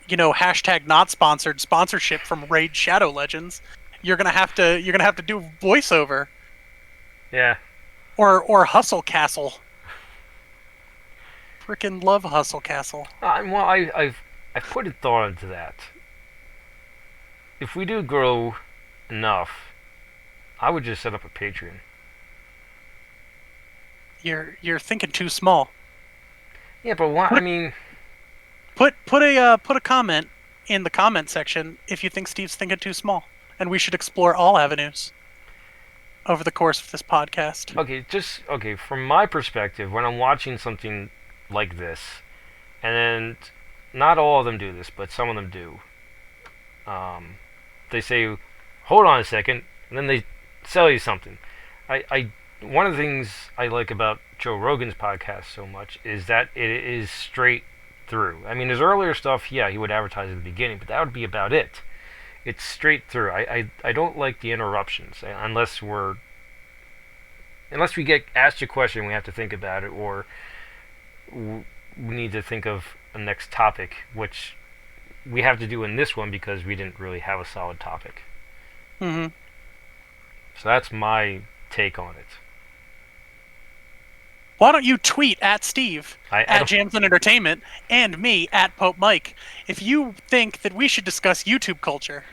hashtag not sponsored sponsorship from Raid Shadow Legends, you're gonna have to do voiceover Yeah. or Hustle Castle. Freaking love Hustle Castle. Well, I've put a thought into that. If we do grow enough, I would just set up a Patreon. You're thinking too small. Yeah, but what? Put I a, mean, put a comment in the comment section if you think Steve's thinking too small, and we should explore all avenues over the course of this podcast. okay, just okay. From my perspective, when I'm watching something like this, and then not all of them do this, but some of them do. Um, they say, "Hold on a second," and then they sell you something. I one of the things I like about Joe Rogan's podcast so much is that it is straight through. I mean, his earlier stuff, yeah, he would advertise at the beginning, but that would be about it. It's straight through. I don't like the interruptions unless we get asked a question, we have to think about it, or we need to think of a next topic, which we have to do in this one because we didn't really have a solid topic. Hmm. So that's my take on it. Why don't you tweet at Steve I at don't. Jamsin Entertainment and me at Pope Mike if you think that we should discuss YouTube culture?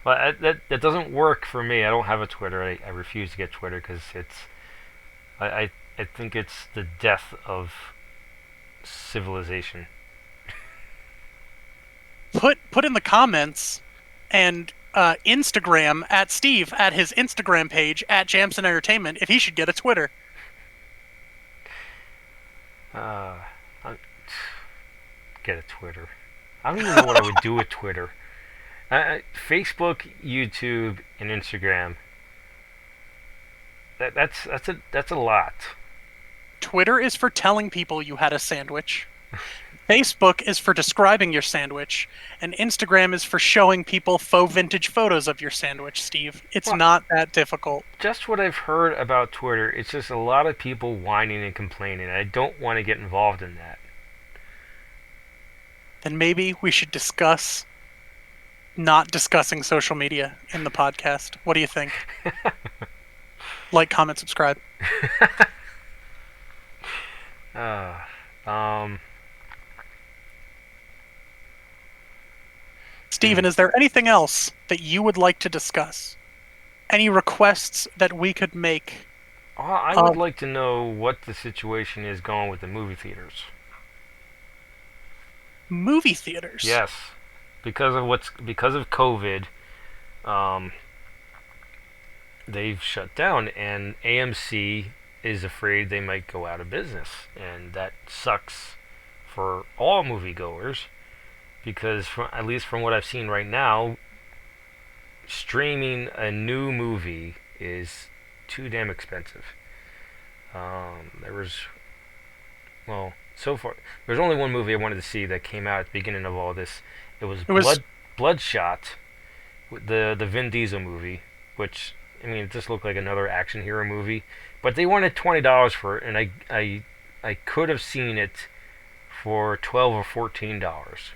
Well, that doesn't work for me. I don't have a Twitter. I refuse to get Twitter because I think it's the death of civilization. put in the comments and Instagram at Steve at his Instagram page at Jamsin Entertainment if he should get a Twitter. Uh, I, get a Twitter. I don't even know what I would do with Twitter. Facebook, YouTube, and Instagram. That's a lot. Twitter is for telling people you had a sandwich. Facebook is for describing your sandwich, and Instagram is for showing people faux vintage photos of your sandwich, Steve. It's Well, not that difficult. just what I've heard about Twitter, it's just a lot of people whining and complaining. I don't want to get involved in that. Then maybe we should discuss not discussing social media in the podcast. What do you think? Like, comment, subscribe. Uh, um, Steven, is there anything else that you would like to discuss? Any requests that we could make? I would like to know what the situation is going with the movie theaters. Movie theaters. Yes, because of COVID, um, they've shut down, and AMC is afraid they might go out of business, and that sucks for all moviegoers because, at least from what I've seen right now, streaming a new movie is too damn expensive. There was, well, so far there's only one movie I wanted to see that came out at the beginning of all this. It was It was Bloodshot, the Vin Diesel movie, which, I mean, it just looked like another action hero movie. But they wanted $20 for it, and I could have seen it for $12 or $14.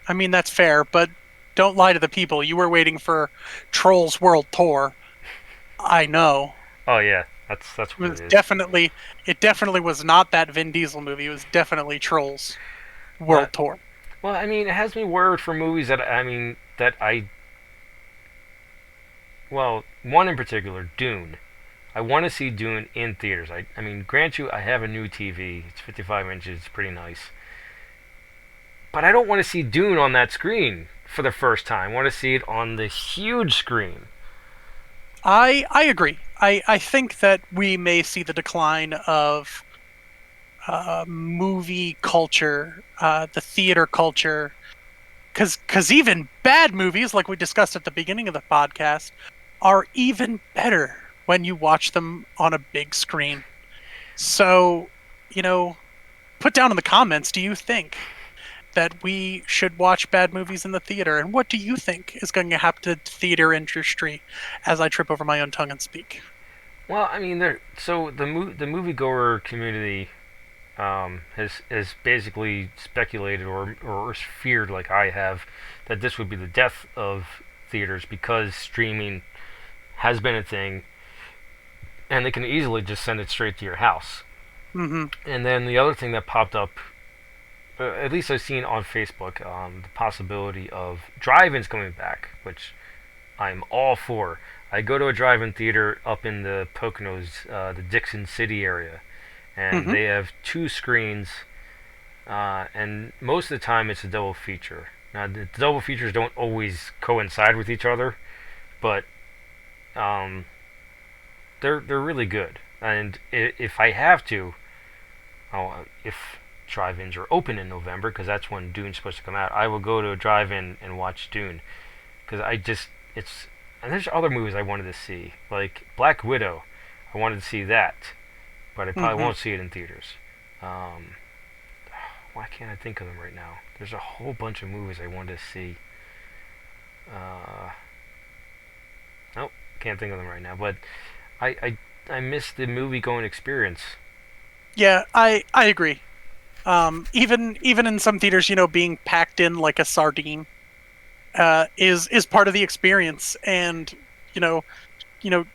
I mean, that's fair, but don't lie to the people. You were waiting for Trolls World Tour. I know. Oh yeah, that's It what was it is. definitely was not that Vin Diesel movie. It was definitely Trolls Well, World Tour. well, I mean, it has me worried for movies that well, one in particular, Dune. I want to see Dune in theaters. I mean, grant you, I have a new TV. It's 55 inches. It's pretty nice. But I don't want to see Dune on that screen for the first time. I want to see it on the huge screen. I agree. I think that we may see the decline of movie culture, the theater culture, because even bad movies, like we discussed at the beginning of the podcast, are even better when you watch them on a big screen. So, you know, put down in the comments, do you think that we should watch bad movies in the theater? And what do you think is going to happen to the theater industry as I trip over my own tongue and speak? Well, I mean, so the moviegoer community has basically speculated or feared, like I have, that this would be the death of theaters because streaming has been a thing, and they can easily just send it straight to your house. Mm-hmm. And then the other thing that popped up, at least I've seen on Facebook, the possibility of drive-ins coming back, which I'm all for. I go to a drive-in theater up in the Poconos, the Dixon City area, and Mm-hmm. they have two screens, and most of the time it's a double feature. Now, the double features don't always coincide with each other, but um, they're really good. And if I have to, if drive-ins are open in November, because that's when Dune's supposed to come out, I will go to a drive-in and watch Dune, because it's, and there's other movies I wanted to see, like Black Widow. I wanted to see that, but I probably Mm-hmm. won't see it in theaters. Um, why can't I think of them right now? There's a whole bunch of movies I wanted to see. Uh, nope, can't think of them right now. But I miss the movie going experience. Yeah, I agree. Even in some theaters, being packed in like a sardine is part of the experience, and you know,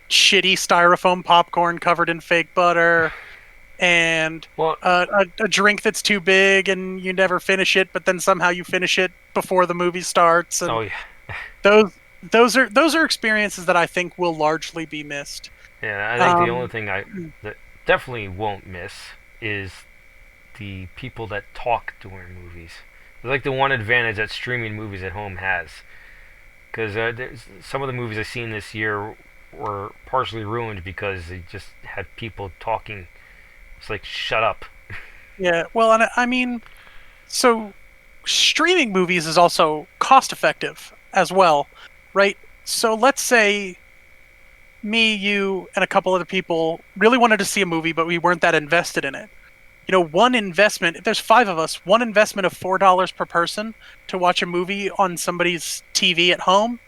shitty styrofoam popcorn covered in fake butter, and Well, a drink that's too big, and you never finish it, but then somehow you finish it before the movie starts, oh and yeah, those those are experiences that I think will largely be missed. yeah. I think the only Um, thing I that definitely won't miss is the people that talk during movies. It's like the one advantage that streaming movies at home has. Because some of the movies I've seen this year were partially ruined because they just had people talking. It's like, shut up. Yeah, well, and I mean, so streaming movies is also cost effective as well, right? So let's say me, you, and a couple other people really wanted to see a movie, but we weren't that invested in it. One investment, if there's five of us, one investment of $4 per person to watch a movie on somebody's TV at home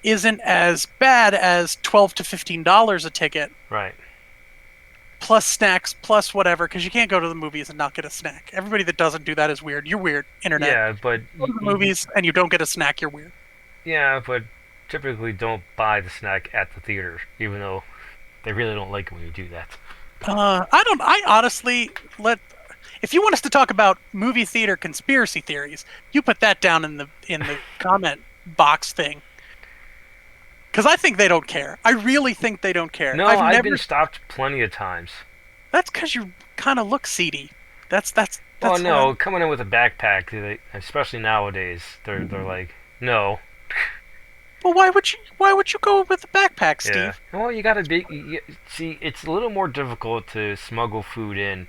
isn't as bad as $12 to $15 a ticket, Right. plus snacks, plus whatever, because you can't go to the movies and not get a snack. Everybody that doesn't do that is weird. You're weird, internet. Yeah, but Go to the movies and you don't get a snack, you're weird. yeah, but typically don't buy the snack at the theater, even though they really don't like it when you do that. I don't. I honestly let. If you want us to talk about movie theater conspiracy theories, you put that down in the comment box thing. Because I think they don't care. I really think they don't care. No, I've I've never. been stopped plenty of times. That's because you kind of look seedy. Well, That's what no, coming in with a backpack, especially nowadays, they're like, no. Well, why would you go with a backpack, Yeah. Steve? Well, you gotta be. See, it's a little more difficult to smuggle food in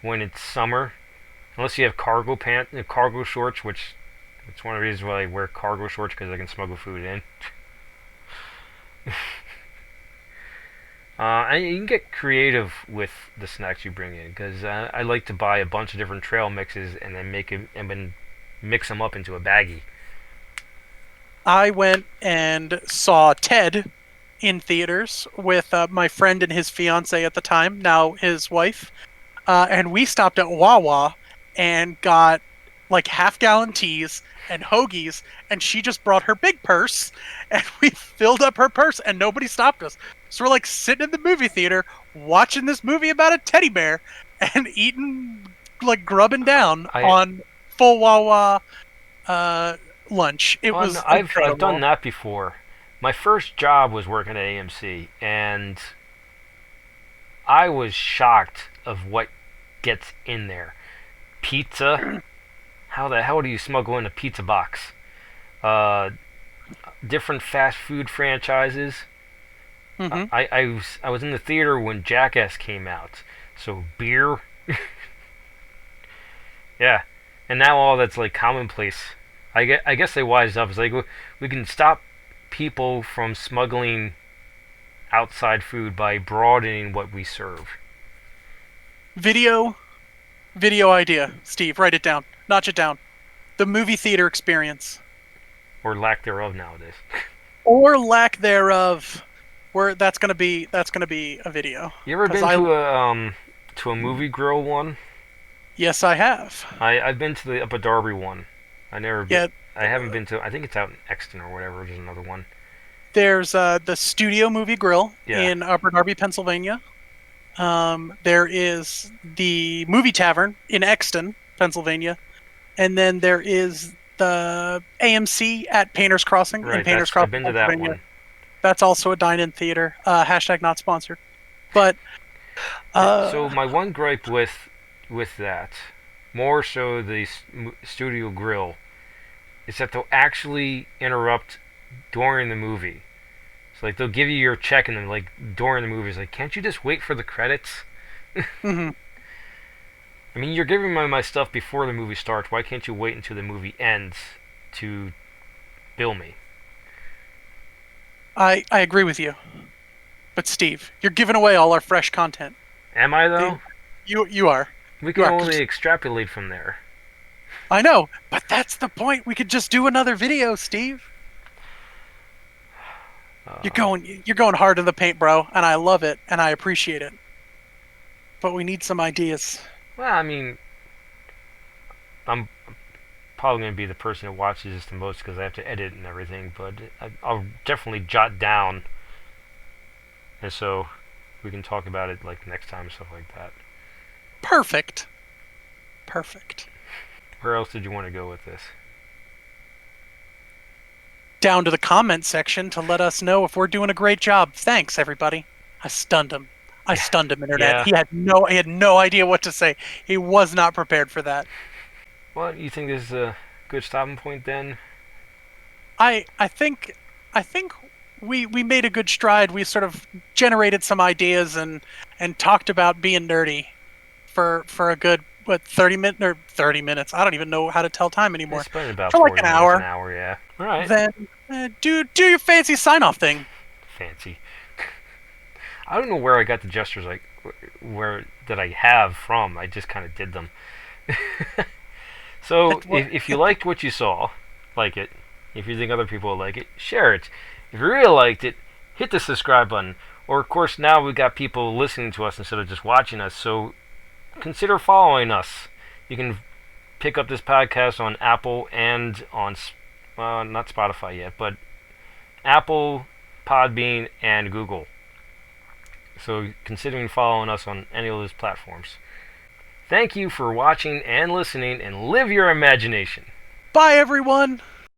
when it's summer, unless you have cargo shorts, which it's one of the reasons why I wear cargo shorts because I can smuggle food in. And you can get creative with the snacks you bring in because I like to buy a bunch of different trail mixes and then mix them up into a baggie. I went and saw Ted in theaters with my friend and his fiance at the time, now his wife. And we stopped at Wawa and got like half-gallon teas and hoagies, and she just brought her big purse, and we filled up her purse, and nobody stopped us. So we're like sitting in the movie theater watching this movie about a teddy bear and eating, like grubbing down I on full Wawa uh, lunch. It well, no, was I've done incredible. that before. My first job was working at AMC, and I was shocked of what gets in there. Pizza. How the hell do you smuggle in a pizza box? Uh, Different fast food franchises. Hmm. I was in the theater when Jackass came out, so beer, yeah, and now all that's like commonplace. I guess they wised up. It's like we can stop people from smuggling outside food by broadening what we serve, Video, video idea. Steve, write it down. Notch it down. The movie theater experience, or lack thereof nowadays. or lack thereof. Where that's gonna be a video. You ever Because been I to a movie grill one? Yes, I have. I've been to the Upper Darby one. Yeah, I haven't been to. I think it's out in Exton or whatever. Which is another one. there's the Studio Movie Grill Yeah. in Upper Darby, Pennsylvania. There is the Movie Tavern in Exton, Pennsylvania, and then there is the AMC at Painters Crossing in Right. Painters That's I've Crossing, been to that Pennsylvania. one. That's also a dine-in theater. Hashtag not sponsored. But So uh, my one gripe with that, more so the studio grill, is that they'll actually interrupt during the movie. So like they'll give you your check and then like during the movie, it's like, can't you just wait for the credits? mhm. I mean, you're giving me my stuff before the movie starts. Why can't you wait until the movie ends to bill me? I agree with you. But Steve, you're giving away all our fresh content. Am I The- though? you are. We You can are. only extrapolate from there. I know, but that's the point. We could just do another video, Steve. You're Uh, going you're going hard in the paint, bro, and I love it and I appreciate it. But we need some ideas. well, I mean, I'm probably going to be the person who watches this the most because I have to edit and everything, but I'll definitely jot down, and so we can talk about it like next time and stuff like that. Perfect. Perfect. Where else did you want to go with this? Down to the comment section to let us know if we're doing a great job. Thanks, everybody. I stunned him. I stunned him, internet. Yeah. He had no idea what to say. He was not prepared for that. Well, you think this is good stopping point then. I think we made a good stride. We sort of generated some ideas and talked about being nerdy for a good, what, 30 minutes. I don't even know how to tell time It's anymore. been about For like 40 an minutes, an hour. hour, yeah. All right. Then do your fancy sign off thing. Fancy. I don't know where I got the gestures, like, where that I have from. I just kind of did them. So, It, wa- if you liked what you saw, like it. If you think other people will like it, share it. If you really liked it, hit the subscribe button. Or, of course, now we've got people listening to us instead of just watching us, so consider following us. You can pick up this podcast on Apple and on, not Spotify yet, but Apple, Podbean, and Google. So considering following us on any of those platforms. Thank you for watching and listening, and live your imagination. Bye, everyone.